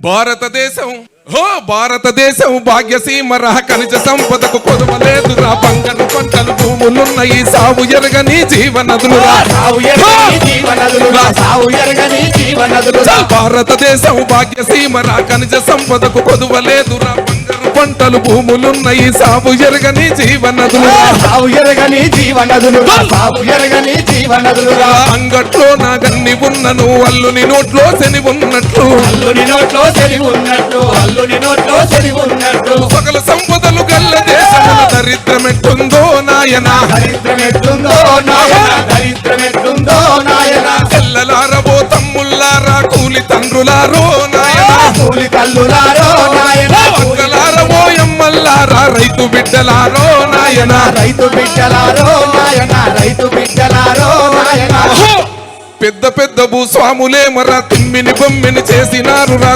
భారతదేశం భారతదేశం భాగ్యసీమర ఖనిజ సంపదకు కొదవలేదురా బంగారు పంటలు భూములున్నాయి సాగు ఎరగని జీవనదులురా భారతదేశం భాగ్యసీమర ఖనిజ సంపదకు కొదవలేదురా బంగారు పంటలు భూములున్నాయి సాగు ఎరగని జీవనదులురా అంగట్లో నా గన్ని ఉన్నను అల్లుని నోట్లో శని ఉన్నట్లు సకల సంపదలు గల్ల దేశముల దరిద్రమెట్టుందో నాయనా చెల్లలారబో తమ్ముల్లారా కూలి తండ్రులారో నాయనా అక్కలారబో ఎమ్మల్లారా రైతు బిడ్డలారో నాయనా పెద్ద పెద్ద భూస్వాములే మరా తిమ్మిని బొమ్మిని చేసినారు రా